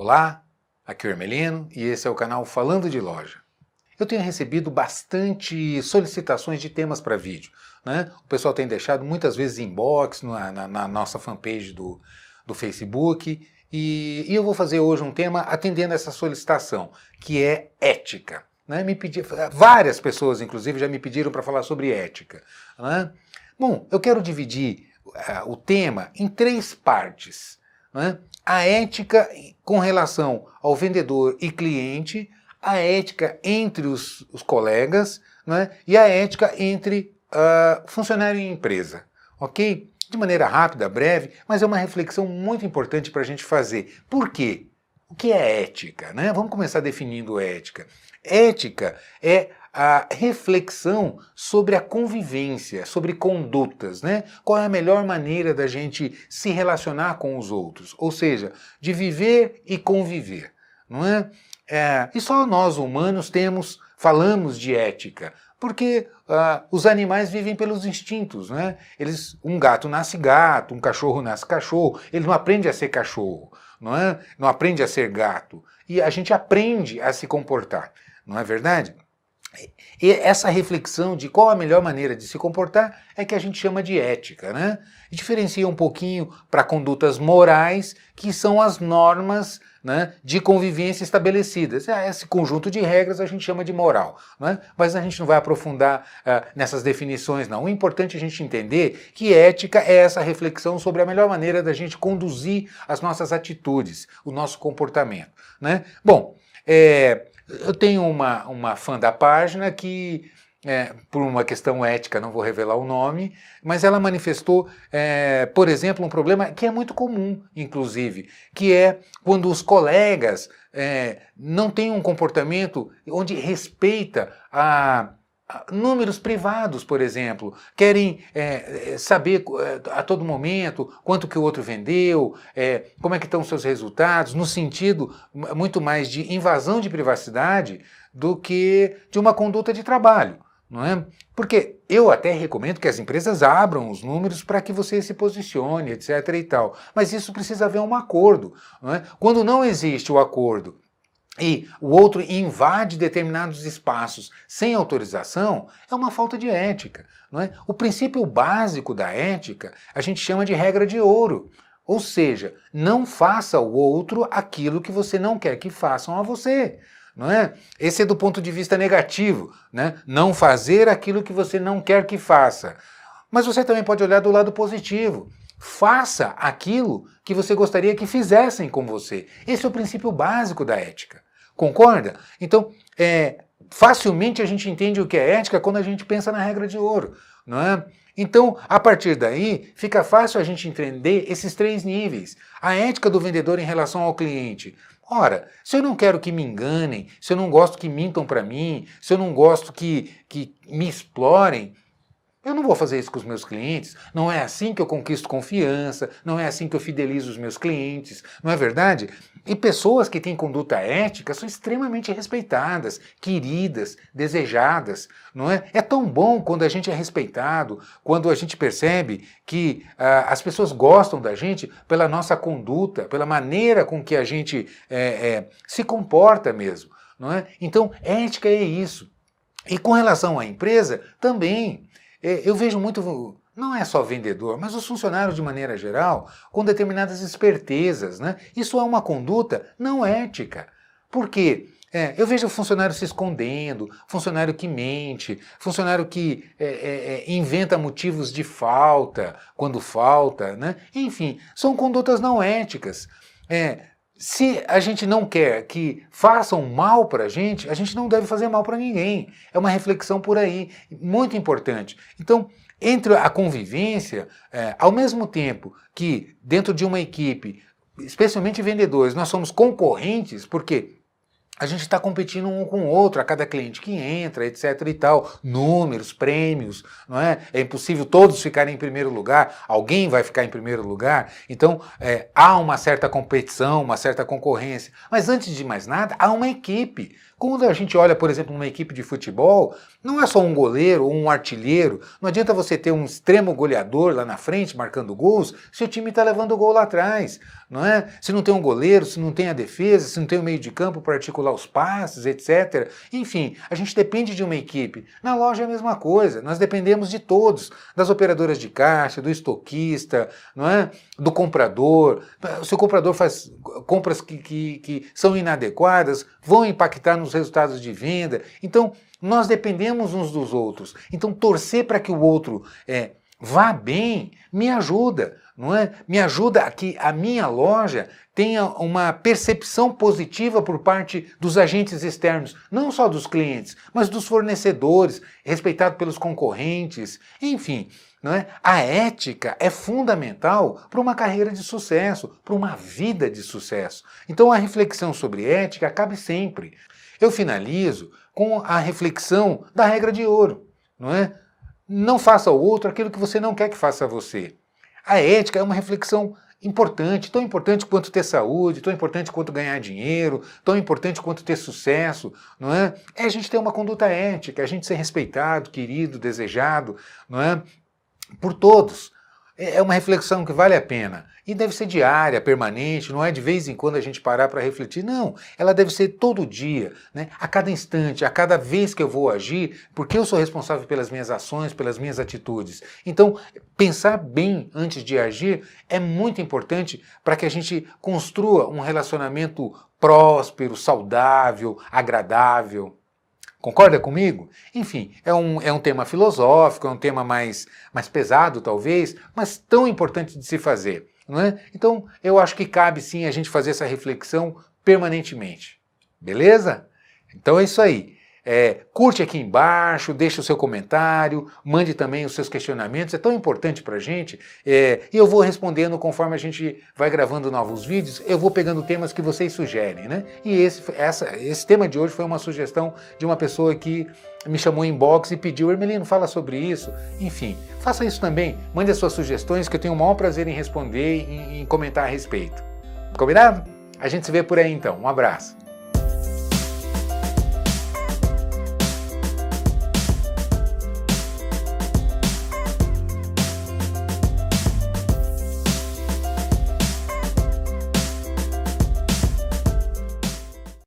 Olá, aqui é o Hermelino e esse é o canal Falando de Loja. Eu tenho recebido bastante solicitações de temas para vídeo, né? O pessoal tem deixado muitas vezes inbox na nossa fanpage do Facebook e eu vou fazer hoje um tema atendendo essa solicitação, que é ética. Né? Várias pessoas, inclusive, já me pediram para falar sobre ética. Né? Bom, eu quero dividir o tema em três partes. Né? A ética com relação ao vendedor e cliente, a ética entre os colegas, né? E a ética entre funcionário e empresa. Ok? De maneira rápida, breve, mas é uma reflexão muito importante para a gente fazer. Por quê? O que é ética? Né? Vamos começar definindo ética. Ética é a reflexão sobre a convivência, sobre condutas, né? Qual é a melhor maneira da gente se relacionar com os outros? Ou seja, de viver e conviver, não é? E só nós humanos falamos de ética, porque os animais vivem pelos instintos, né? Um gato nasce gato, um cachorro nasce cachorro, ele não aprende a ser cachorro, não é? Não aprende a ser gato. E a gente aprende a se comportar, não é verdade? E essa reflexão de qual a melhor maneira de se comportar é que a gente chama de ética, né? E diferencia um pouquinho para condutas morais, que são as normas, né, de convivência estabelecidas. Esse conjunto de regras a gente chama de moral, né? Mas a gente não vai aprofundar nessas definições, não. O importante é a gente entender que ética é essa reflexão sobre a melhor maneira da gente conduzir as nossas atitudes, o nosso comportamento, né? Bom, eu tenho uma fã da página que, por uma questão ética, não vou revelar o nome, mas ela manifestou, por exemplo, um problema que é muito comum, inclusive, que é quando os colegas não têm um comportamento onde respeita números privados, por exemplo, querem saber a todo momento quanto que o outro vendeu, como é que estão os seus resultados, no sentido muito mais de invasão de privacidade do que de uma conduta de trabalho, não é? Porque eu até recomendo que as empresas abram os números para que você se posicione, etc. e tal, mas isso precisa haver um acordo, não é? Quando não existe o acordo e o outro invade determinados espaços sem autorização, é uma falta de ética, não é? O princípio básico da ética a gente chama de regra de ouro, ou seja, não faça ao outro aquilo que você não quer que façam a você, não é? Esse é do ponto de vista negativo, né? Não fazer aquilo que você não quer que faça. Mas você também pode olhar do lado positivo. Faça aquilo que você gostaria que fizessem com você. Esse é o princípio básico da ética. Concorda? Então, facilmente a gente entende o que é ética quando a gente pensa na regra de ouro, não é? Então, a partir daí, fica fácil a gente entender esses três níveis. A ética do vendedor em relação ao cliente. Ora, se eu não quero que me enganem, se eu não gosto que mintam para mim, se eu não gosto que me explorem, eu não vou fazer isso com os meus clientes, não é assim que eu conquisto confiança, não é assim que eu fidelizo os meus clientes, não é verdade? E pessoas que têm conduta ética são extremamente respeitadas, queridas, desejadas, não é? É tão bom quando a gente é respeitado, quando a gente percebe que as pessoas gostam da gente pela nossa conduta, pela maneira com que a gente se comporta mesmo, não é? Então, ética é isso. E com relação à empresa, também. Eu vejo muito, não é só vendedor, mas os funcionários de maneira geral, com determinadas espertezas, né? Isso é uma conduta não ética. Por quê? Eu vejo funcionário se escondendo, funcionário que mente, funcionário que inventa motivos de falta, quando falta, né? Enfim, são condutas não éticas. Se a gente não quer que façam mal para a gente não deve fazer mal para ninguém. É uma reflexão por aí, muito importante. Então, entre a convivência, ao mesmo tempo que dentro de uma equipe, especialmente vendedores, nós somos concorrentes, porque a gente está competindo um com o outro, a cada cliente que entra, etc e tal, números, prêmios, não é? É impossível todos ficarem em primeiro lugar, alguém vai ficar em primeiro lugar, então há uma certa competição, uma certa concorrência, mas antes de mais nada, há uma equipe. Quando a gente olha, por exemplo, uma equipe de futebol, não é só um goleiro ou um artilheiro, não adianta você ter um extremo goleador lá na frente marcando gols se o time está levando o gol lá atrás, não é? Se não tem um goleiro, se não tem a defesa, se não tem o meio de campo para articular os passes, etc. Enfim, a gente depende de uma equipe. Na loja é a mesma coisa, nós dependemos de todos, das operadoras de caixa, do estoquista, não é? Do comprador. Se o comprador faz compras que são inadequadas, vão impactar nos resultados de venda. Então, nós dependemos uns dos outros. Então, torcer para que o outro vá bem me ajuda, não é? Me ajuda a que a minha loja tenha uma percepção positiva por parte dos agentes externos, não só dos clientes, mas dos fornecedores, respeitado pelos concorrentes, enfim. Não é? A ética é fundamental para uma carreira de sucesso, para uma vida de sucesso. Então a reflexão sobre ética cabe sempre. Eu finalizo com a reflexão da regra de ouro, não é? Não faça ao outro aquilo que você não quer que faça a você. A ética é uma reflexão importante, tão importante quanto ter saúde, tão importante quanto ganhar dinheiro, tão importante quanto ter sucesso, não é? É a gente ter uma conduta ética, a gente ser respeitado, querido, desejado, não é? Por todos. É uma reflexão que vale a pena. E deve ser diária, permanente, não é de vez em quando a gente parar para refletir. Não, ela deve ser todo dia, né? A cada instante, a cada vez que eu vou agir, porque eu sou responsável pelas minhas ações, pelas minhas atitudes. Então, pensar bem antes de agir é muito importante para que a gente construa um relacionamento próspero, saudável, agradável. Concorda comigo? Enfim, é um tema filosófico, é um tema mais pesado talvez, mas tão importante de se fazer, não é? Então, eu acho que cabe sim a gente fazer essa reflexão permanentemente. Beleza? Então é isso aí. Curte aqui embaixo, deixe o seu comentário, mande também os seus questionamentos, é tão importante pra gente, e eu vou respondendo conforme a gente vai gravando novos vídeos, eu vou pegando temas que vocês sugerem, né? E esse tema de hoje foi uma sugestão de uma pessoa que me chamou em inbox e pediu, Hermelino, fala sobre isso. Enfim, faça isso também, mande as suas sugestões que eu tenho o maior prazer em responder e em comentar a respeito. Combinado? A gente se vê por aí então, um abraço.